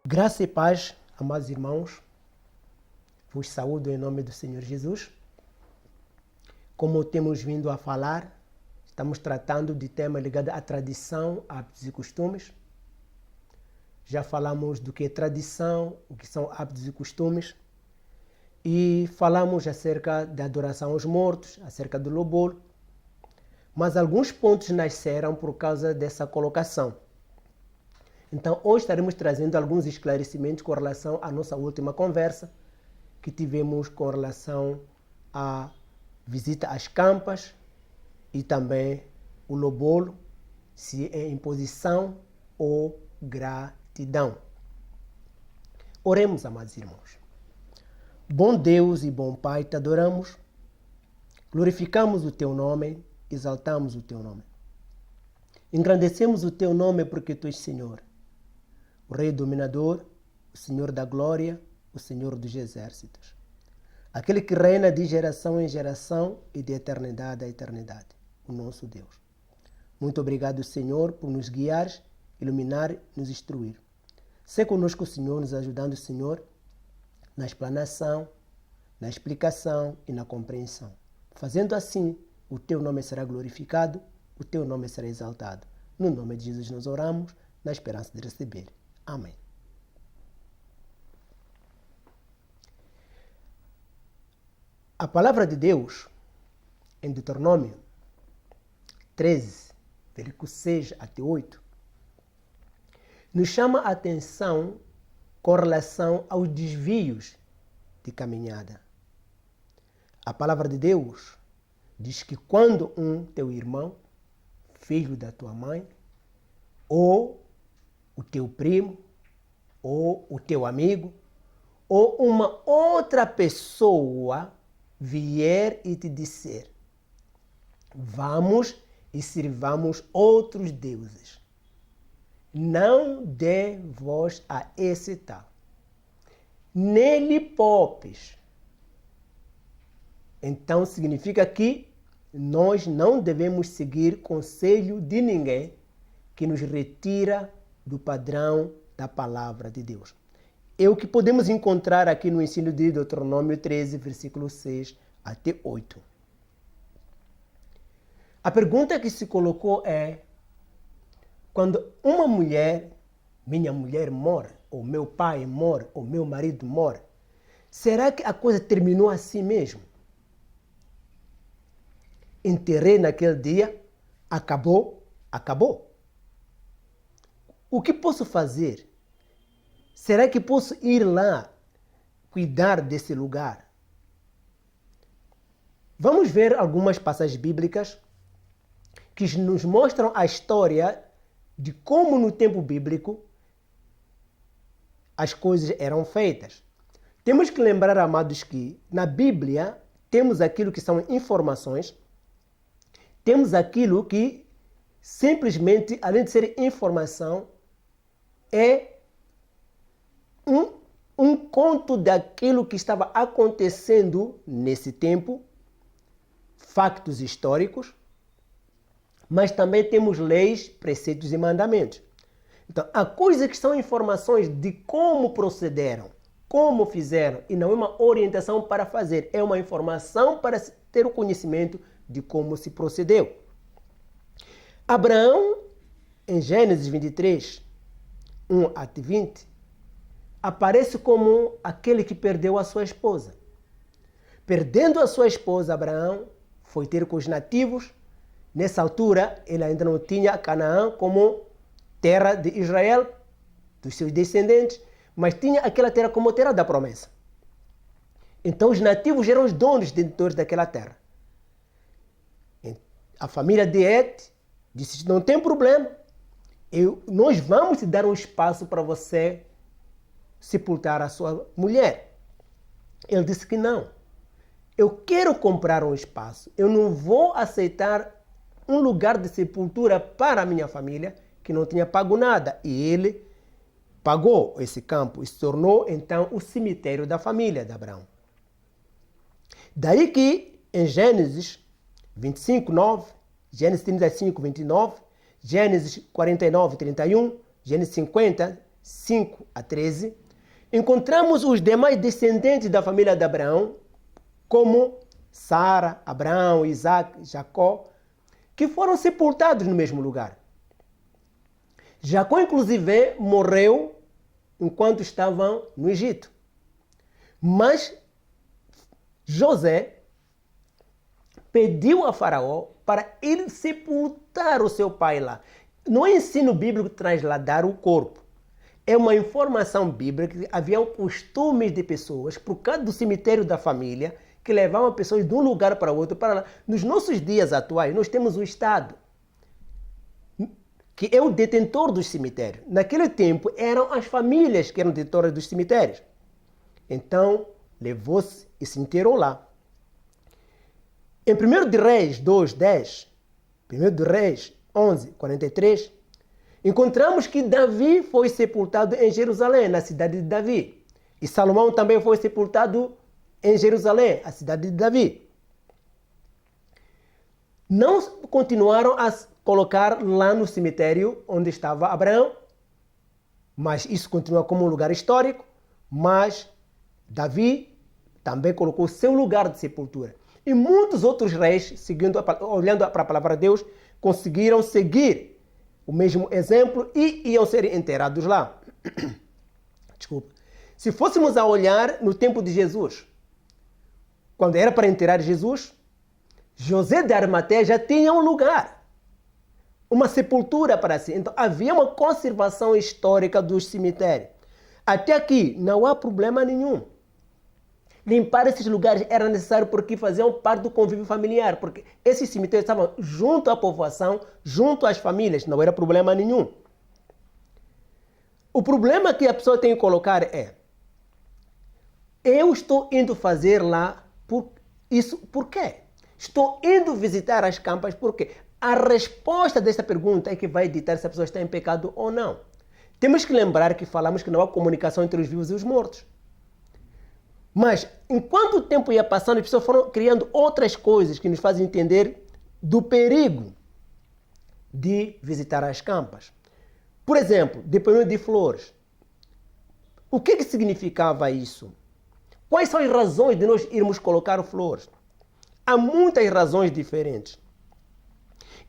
Graça e paz, amados irmãos, vos saúdo em nome do Senhor Jesus. Como temos vindo a falar, estamos tratando de tema ligado à tradição, hábitos e costumes. Já falamos do que é tradição, o que são hábitos e costumes. E falamos acerca da adoração aos mortos, acerca do lobolo. Mas alguns pontos nasceram por causa dessa colocação. Então, hoje estaremos trazendo alguns esclarecimentos com relação à nossa última conversa que tivemos com relação à visita às campas e também o lobolo, se é imposição ou gratidão. Oremos, amados irmãos. Bom Deus e bom Pai, te adoramos, glorificamos o teu nome, exaltamos o teu nome. Engrandecemos o teu nome porque tu és Senhor, o Rei dominador, o Senhor da glória, o Senhor dos exércitos. Aquele que reina de geração em geração e de eternidade a eternidade, o nosso Deus. Muito obrigado, Senhor, por nos guiar, iluminar, nos instruir. Sê conosco, Senhor, nos ajudando, Senhor, na explanação, na explicação e na compreensão. Fazendo assim, o teu nome será glorificado, o teu nome será exaltado. No nome de Jesus nós oramos, na esperança de receber. Amém. A palavra de Deus, em Deuteronômio 13, versículo 6 até 8, nos chama a atenção com relação aos desvios de caminhada. A palavra de Deus diz que quando um teu irmão, filho da tua mãe, ou o teu primo, ou o teu amigo, ou uma outra pessoa vier e te disser: vamos e sirvamos outros deuses, não dê voz a esse tal, nele poupes. Então significa que nós não devemos seguir conselho de ninguém que nos retira do padrão da palavra de Deus. É o que podemos encontrar aqui no ensino de Deuteronômio 13, versículo 6 até 8. A pergunta que se colocou é: quando uma mulher, minha mulher morre, ou meu pai morre, ou meu marido morre, será que a coisa terminou assim mesmo? Enterrei naquele dia, acabou, acabou. O que posso fazer? Será que posso ir lá cuidar desse lugar? Vamos ver algumas passagens bíblicas que nos mostram a história de como no tempo bíblico as coisas eram feitas. Temos que lembrar, amados, que na Bíblia temos aquilo que são informações, temos aquilo que simplesmente, além de ser informação, é um conto daquilo que estava acontecendo nesse tempo, factos históricos, mas também temos leis, preceitos e mandamentos. Então, há coisas que são informações de como procederam, como fizeram, e não é uma orientação para fazer, é uma informação para ter o conhecimento de como se procedeu. Abraão, em Gênesis 23, 1 até 20, aparece como aquele que perdeu a sua esposa. Perdendo a sua esposa, Abraão foi ter com os nativos. Nessa altura, ele ainda não tinha Canaã como terra de Israel, dos seus descendentes, mas tinha aquela terra como terra da promessa. Então, os nativos eram os donos, detentores daquela terra. A família de Et disse: não tem problema, nós vamos te dar um espaço para você sepultar a sua mulher. Ele disse que não. Eu quero comprar um espaço. Eu não vou aceitar um lugar de sepultura para a minha família que não tinha pago nada. E ele pagou esse campo e se tornou então o cemitério da família de Abraão. Daí que em Gênesis 25, 9, Gênesis 35, 29, Gênesis 49, 31, Gênesis 50, 5 a 13, encontramos os demais descendentes da família de Abraão, como Sara, Abraão, Isaac, Jacó, que foram sepultados no mesmo lugar. Jacó, inclusive, morreu enquanto estavam no Egito. Mas José pediu a Faraó para ele sepultar o seu pai lá. No ensino bíblico, trasladar o corpo. É uma informação bíblica que havia costumes de pessoas, por causa do cemitério da família, que levavam pessoas de um lugar para outro. Para lá. Nos nossos dias atuais, nós temos o Estado, que é o detentor dos cemitérios. Naquele tempo, eram as famílias que eram detentoras dos cemitérios. Então, levou-se e se enterrou lá. Em 1 de Reis 2, 10, 1 de Reis 11, 43, encontramos que Davi foi sepultado em Jerusalém, na cidade de Davi. E Salomão também foi sepultado em Jerusalém, a cidade de Davi. Não continuaram a colocar lá no cemitério onde estava Abraão, mas isso continua como um lugar histórico, mas Davi também colocou seu lugar de sepultura. E muitos outros reis, olhando para a palavra de Deus, conseguiram seguir o mesmo exemplo e iam ser enterrados lá. Desculpa. Se fôssemos a olhar no tempo de Jesus, quando era para enterrar Jesus, José de Arimateia já tinha um lugar, uma sepultura para si. Então havia uma conservação histórica dos cemitérios. Até aqui não há problema nenhum. Limpar esses lugares era necessário porque faziam parte do convívio familiar, porque esses cemitérios estavam junto à povoação, junto às famílias, não era problema nenhum. O problema que a pessoa tem que colocar é: eu estou indo fazer lá por quê? Estou indo visitar as campas por quê? A resposta dessa pergunta é que vai ditar se a pessoa está em pecado ou não. Temos que lembrar que falamos que não há comunicação entre os vivos e os mortos. Mas, enquanto o tempo ia passando, as pessoas foram criando outras coisas que nos fazem entender do perigo de visitar as campas. Por exemplo, dependendo de flores. O que significava isso? Quais são as razões de nós irmos colocar flores? Há muitas razões diferentes.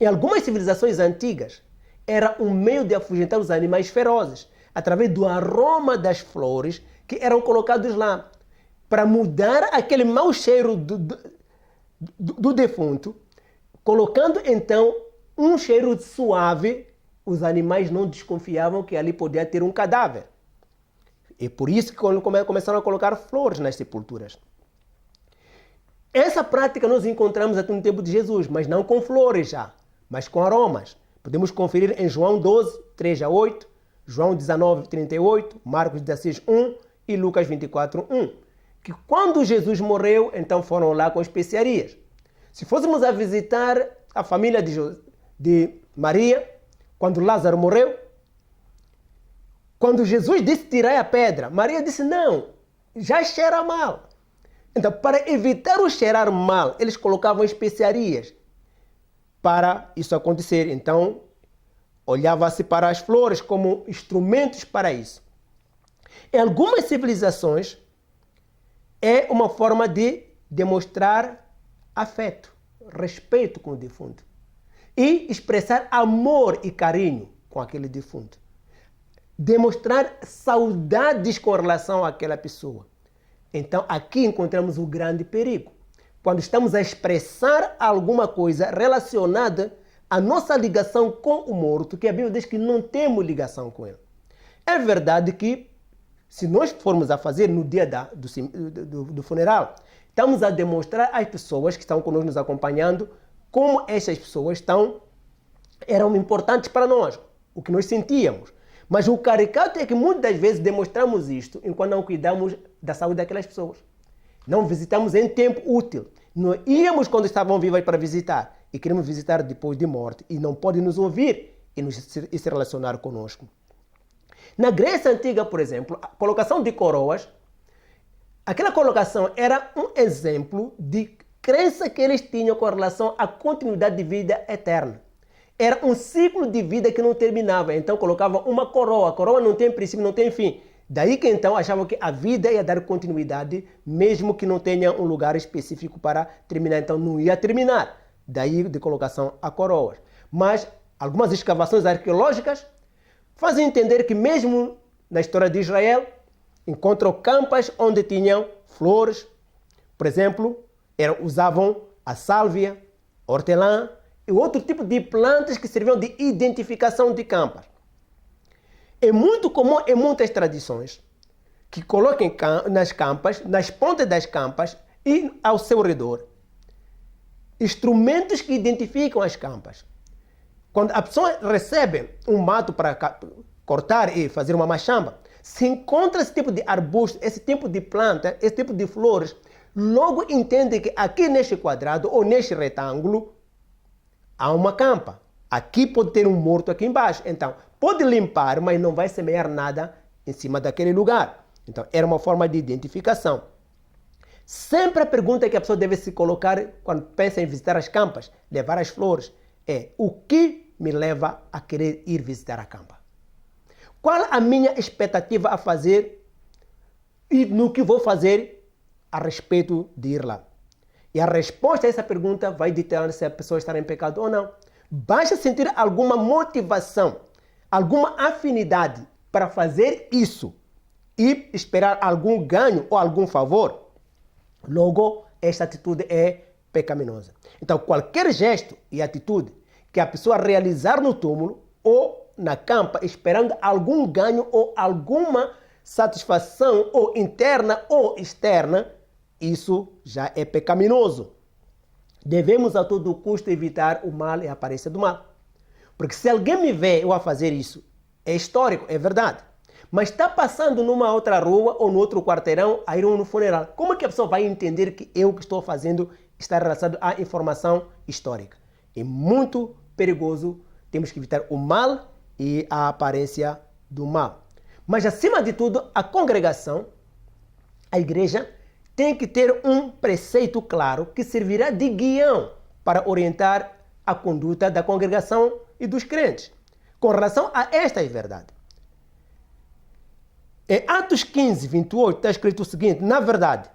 Em algumas civilizações antigas, era um meio de afugentar os animais ferozes, através do aroma das flores que eram colocados lá, para mudar aquele mau cheiro do defunto, colocando então um cheiro suave, os animais não desconfiavam que ali podia ter um cadáver. E por isso que começaram a colocar flores nas sepulturas. Essa prática nós encontramos até no tempo de Jesus, mas não com flores já, mas com aromas. Podemos conferir em João 12, 3 a 8, João 19, 38, Marcos 16, 1 e Lucas 24, 1. Que quando Jesus morreu, então foram lá com especiarias. Se fôssemos a visitar a família de Maria, quando Lázaro morreu, quando Jesus disse tirar a pedra, Maria disse não, já cheira mal. Então, para evitar o cheirar mal, eles colocavam especiarias para isso acontecer. Então, olhava-se para as flores como instrumentos para isso. Em algumas civilizações, é uma forma de demonstrar afeto, respeito com o defunto e expressar amor e carinho com aquele defunto. Demonstrar saudades com relação àquela pessoa. Então aqui encontramos o grande perigo. Quando estamos a expressar alguma coisa relacionada à nossa ligação com o morto, que a Bíblia diz que não temos ligação com ele. É verdade que se nós formos a fazer no dia do funeral, estamos a demonstrar às pessoas que estão conosco nos acompanhando como essas pessoas eram importantes para nós, o que nós sentíamos. Mas o caricato é que muitas das vezes demonstramos isto enquanto não cuidamos da saúde daquelas pessoas. Não visitamos em tempo útil. Nós íamos quando estavam vivas para visitar e queremos visitar depois de morte e não podem nos ouvir e se relacionar conosco. Na Grécia Antiga, por exemplo, a colocação de coroas Aquela colocação era um exemplo de crença que eles tinham com relação à continuidade de vida eterna. Era um ciclo de vida que não terminava, então colocavam uma coroa. A coroa não tem princípio, não tem fim. Daí que então achavam que a vida ia dar continuidade, mesmo que não tenha um lugar específico para terminar, então não ia terminar. Daí de colocação a coroas. Mas algumas escavações arqueológicas fazem entender que mesmo na história de Israel, encontram campas onde tinham flores, por exemplo, usavam a sálvia, hortelã e outro tipo de plantas que serviam de identificação de campas. É muito comum em muitas tradições que coloquem nas campas, nas pontas das campas e ao seu redor, instrumentos que identificam as campas. Quando a pessoa recebe um mato para cortar e fazer uma machamba, se encontra esse tipo de arbusto, esse tipo de planta, esse tipo de flores, logo entende que aqui neste quadrado ou neste retângulo há uma campa. Aqui pode ter um morto aqui embaixo. Então, pode limpar, mas não vai semear nada em cima daquele lugar. Então, era uma forma de identificação. Sempre a pergunta que a pessoa deve se colocar quando pensa em visitar as campas, levar as flores, é: o que me leva a querer ir visitar a campa? Qual a minha expectativa a fazer e no que vou fazer a respeito de ir lá? E a resposta a essa pergunta vai ditar se a pessoa está em pecado ou não. Basta sentir alguma motivação, alguma afinidade para fazer isso e esperar algum ganho ou algum favor, logo esta atitude é pecaminosa. Então, qualquer gesto e atitude que a pessoa realizar no túmulo ou na campa, esperando algum ganho ou alguma satisfação ou interna ou externa, isso já é pecaminoso. Devemos a todo custo evitar o mal e a aparência do mal. Porque se alguém me vê eu a fazer isso, é histórico, é verdade. Mas está passando numa outra rua ou no outro quarteirão a ir no funeral. Como é que a pessoa vai entender que eu que estou fazendo está relacionado à informação histórica? É muito perigoso. Temos que evitar o mal e a aparência do mal. Mas, acima de tudo, a congregação, a igreja, tem que ter um preceito claro que servirá de guião para orientar a conduta da congregação e dos crentes com relação a estas verdades. Em Atos 15, 28, está escrito o seguinte: na verdade,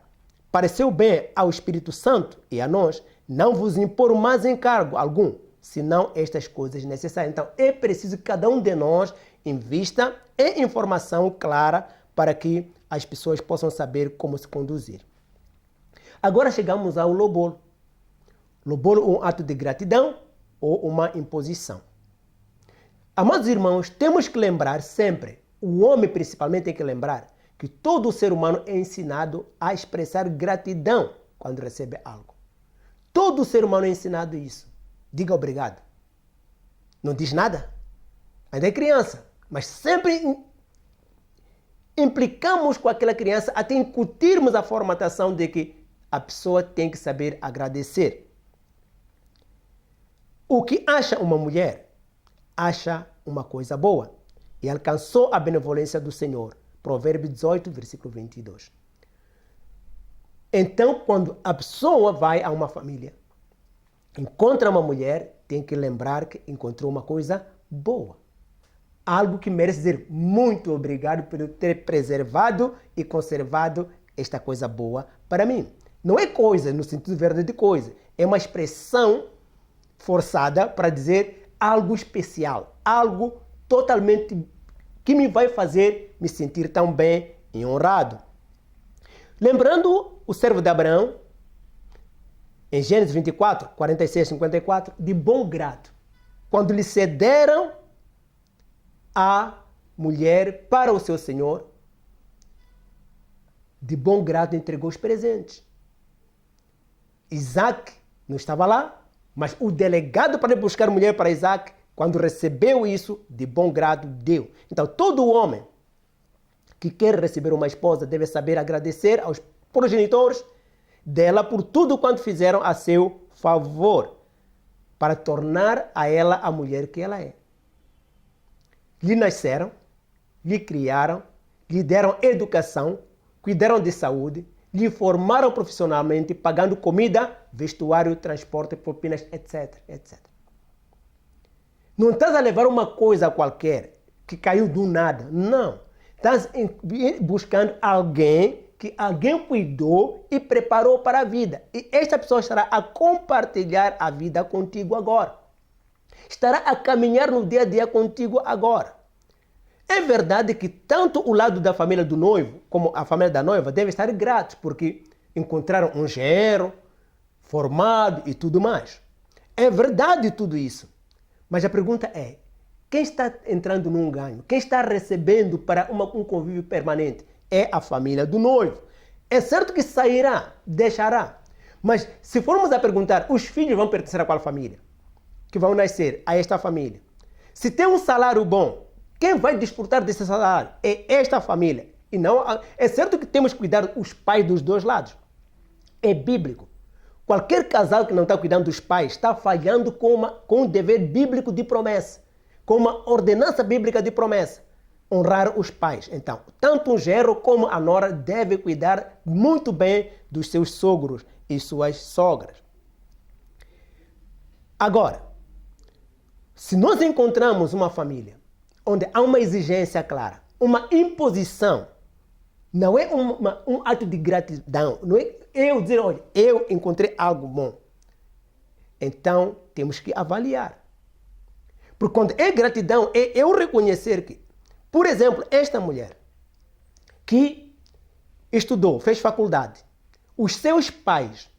pareceu bem ao Espírito Santo e a nós não vos impor mais encargo algum, senão estas coisas necessárias. Então, é preciso que cada um de nós invista em informação clara para que as pessoas possam saber como se conduzir. Agora chegamos ao lobolo. Lobolo, um ato de gratidão ou uma imposição. Amados irmãos, temos que lembrar sempre, o homem principalmente tem que lembrar, que todo ser humano é ensinado a expressar gratidão quando recebe algo. Todo ser humano é ensinado isso. Diga obrigado. Não diz nada? Ainda é criança, mas sempre implicamos com aquela criança até incutirmos a formatação de que a pessoa tem que saber agradecer. O que acha uma mulher, acha uma coisa boa e alcançou a benevolência do Senhor. Provérbios 18, versículo 22. Então, quando a pessoa vai a uma família, encontra uma mulher, tem que lembrar que encontrou uma coisa boa. Algo que merece dizer muito obrigado por ter preservado e conservado esta coisa boa para mim. Não é coisa no sentido verdadeiro de coisa. É uma expressão forçada para dizer algo especial. Algo totalmente que me vai fazer me sentir tão bem e honrado. Lembrando o servo de Abraão, em Gênesis 24, 46, 54, de bom grado, quando lhe cederam a mulher para o seu senhor, de bom grado entregou os presentes. Isaac não estava lá, mas o delegado para ir buscar mulher para Isaac, quando recebeu isso, de bom grado deu. Então, todo homem que quer receber uma esposa deve saber agradecer aos progenitores dela por tudo quanto fizeram a seu favor, para tornar a ela a mulher que ela é. Lhe nasceram, lhe criaram, lhe deram educação, cuidaram de saúde, lhe formaram profissionalmente, pagando comida, vestuário, transporte, propinas, etc, etc. Não estás a levar uma coisa qualquer que caiu do nada. Não. Estás buscando alguém que alguém cuidou e preparou para a vida. E esta pessoa estará a compartilhar a vida contigo agora. Estará a caminhar no dia a dia contigo agora. É verdade que tanto o lado da família do noivo como a família da noiva devem estar gratos porque encontraram um genro formado e tudo mais. É verdade tudo isso. Mas a pergunta é, quem está entrando num ganho? Quem está recebendo para um convívio permanente? É a família do noivo. É certo que sairá, deixará. Mas se formos a perguntar, os filhos vão pertencer a qual família? Que vão nascer a esta família. Se tem um salário bom, quem vai desfrutar desse salário? É esta família. E não, é certo que temos que cuidar dos pais dos dois lados. É bíblico. Qualquer casal que não está cuidando dos pais está falhando com um dever bíblico de promessa, com uma ordenança bíblica de promessa. Honrar os pais. Então, tanto o genro como a nora devem cuidar muito bem dos seus sogros e suas sogras. Agora, se nós encontramos uma família onde há uma exigência clara, uma imposição, não é um ato de gratidão, não é eu dizer, olha, eu encontrei algo bom. Então, temos que avaliar. Porque quando é gratidão, é eu reconhecer que, por exemplo, esta mulher que estudou, fez faculdade, os seus pais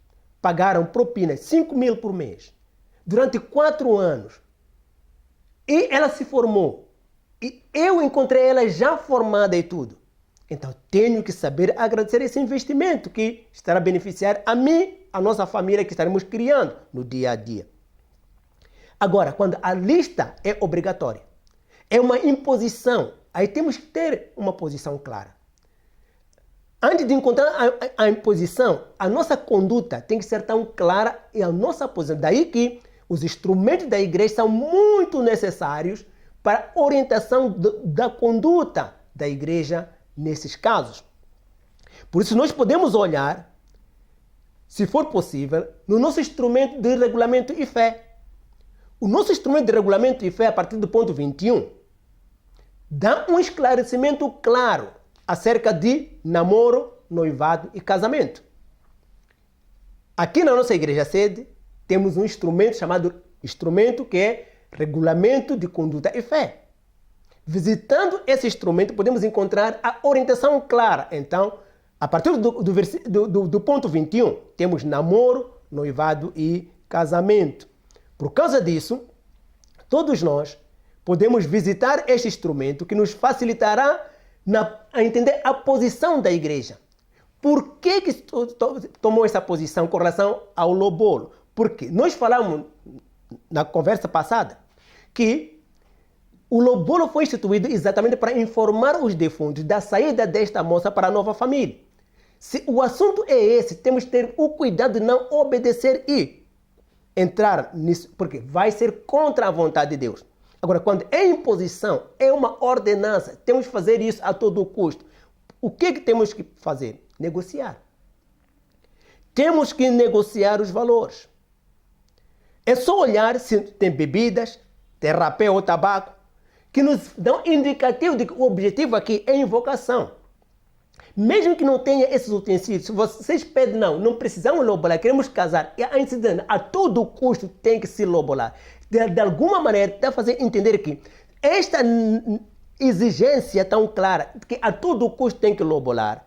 pagaram propinas 5.000 por mês durante 4 anos e ela se formou e eu encontrei ela já formada e tudo. Então tenho que saber agradecer esse investimento que estará a beneficiar a mim, a nossa família que estaremos criando no dia a dia. Agora, quando a lista é obrigatória, é uma imposição, aí temos que ter uma posição clara. Antes de encontrar a imposição, a nossa conduta tem que ser tão clara e a nossa posição. Daí que os instrumentos da igreja são muito necessários para a orientação da conduta da igreja nesses casos. Por isso nós podemos olhar, se for possível, no nosso instrumento de regulamento e fé. O nosso instrumento de regulamento e fé, a partir do ponto 21, dá um esclarecimento claro acerca de namoro, noivado e casamento. Aqui na nossa igreja sede, temos um instrumento chamado instrumento que é regulamento de conduta e fé. Visitando esse instrumento, podemos encontrar a orientação clara. Então, a partir do ponto 21, temos namoro, noivado e casamento. Por causa disso, todos nós podemos visitar este instrumento que nos facilitará a entender a posição da igreja. Por que tomou essa posição com relação ao lobolo? Porque nós falamos na conversa passada que o lobolo foi instituído exatamente para informar os defuntos da saída desta moça para a nova família. Se o assunto é esse, temos que ter o cuidado de não obedecer e entrar nisso, porque vai ser contra a vontade de Deus. Agora, quando é imposição, é uma ordenança, temos que fazer isso a todo custo. O que temos que fazer? Negociar. Temos que negociar os valores. É só olhar se tem bebidas, tem rapé ou tabaco, que nos dão indicativo de que o objetivo aqui é invocação. Mesmo que não tenha esses utensílios, se vocês pedem, não precisamos lobolar, queremos casar, e a todo custo tem que se lobolar. De alguma maneira, está a fazer entender que esta exigência tão clara, que a todo custo tem que lobolar,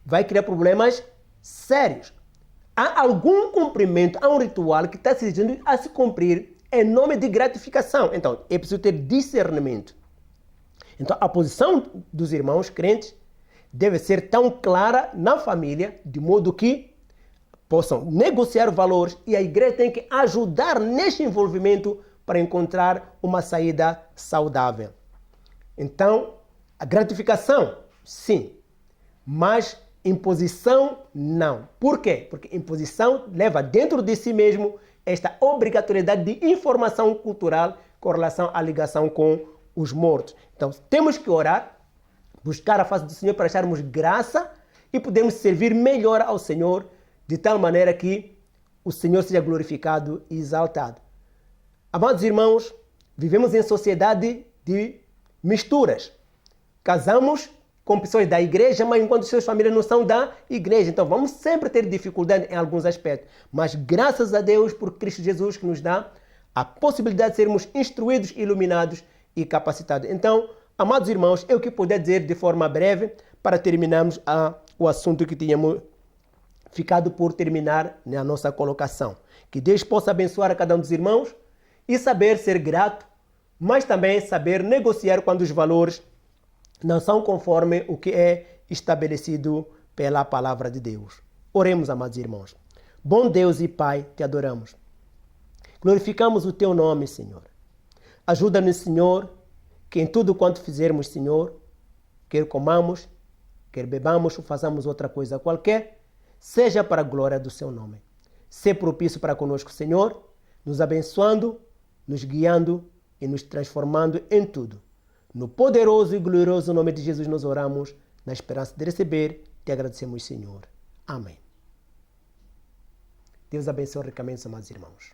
vai criar problemas sérios. Há algum cumprimento, há um ritual que está se exigindo a se cumprir em nome de gratificação. Então, é preciso ter discernimento. Então, a posição dos irmãos crentes deve ser tão clara na família, de modo que possam negociar valores e a igreja tem que ajudar neste envolvimento para encontrar uma saída saudável. Então, a gratificação, sim, mas imposição, não. Por quê? Porque imposição leva dentro de si mesmo esta obrigatoriedade de informação cultural com relação à ligação com os mortos. Então, temos que orar, buscar a face do Senhor para acharmos graça e podemos servir melhor ao Senhor, de tal maneira que o Senhor seja glorificado e exaltado. Amados irmãos, vivemos em sociedade de misturas. Casamos com pessoas da igreja, mas enquanto suas famílias não são da igreja. Então vamos sempre ter dificuldade em alguns aspectos. Mas graças a Deus por Cristo Jesus que nos dá a possibilidade de sermos instruídos, iluminados e capacitados. Então, amados irmãos, eu que puder dizer de forma breve para terminarmos o assunto que tínhamos ficado por terminar na nossa colocação. Que Deus possa abençoar a cada um dos irmãos e saber ser grato, mas também saber negociar quando os valores não são conforme o que é estabelecido pela palavra de Deus. Oremos, amados irmãos. Bom Deus e Pai, te adoramos. Glorificamos o teu nome, Senhor. Ajuda-nos, Senhor, que em tudo quanto fizermos, Senhor, quer comamos, quer bebamos ou façamos outra coisa qualquer, seja para a glória do seu nome. Sê propício para conosco, Senhor, nos abençoando, nos guiando e nos transformando em tudo. No poderoso e glorioso nome de Jesus nós oramos, na esperança de receber, te agradecemos, Senhor. Amém. Deus abençoe ricamente, amados irmãos.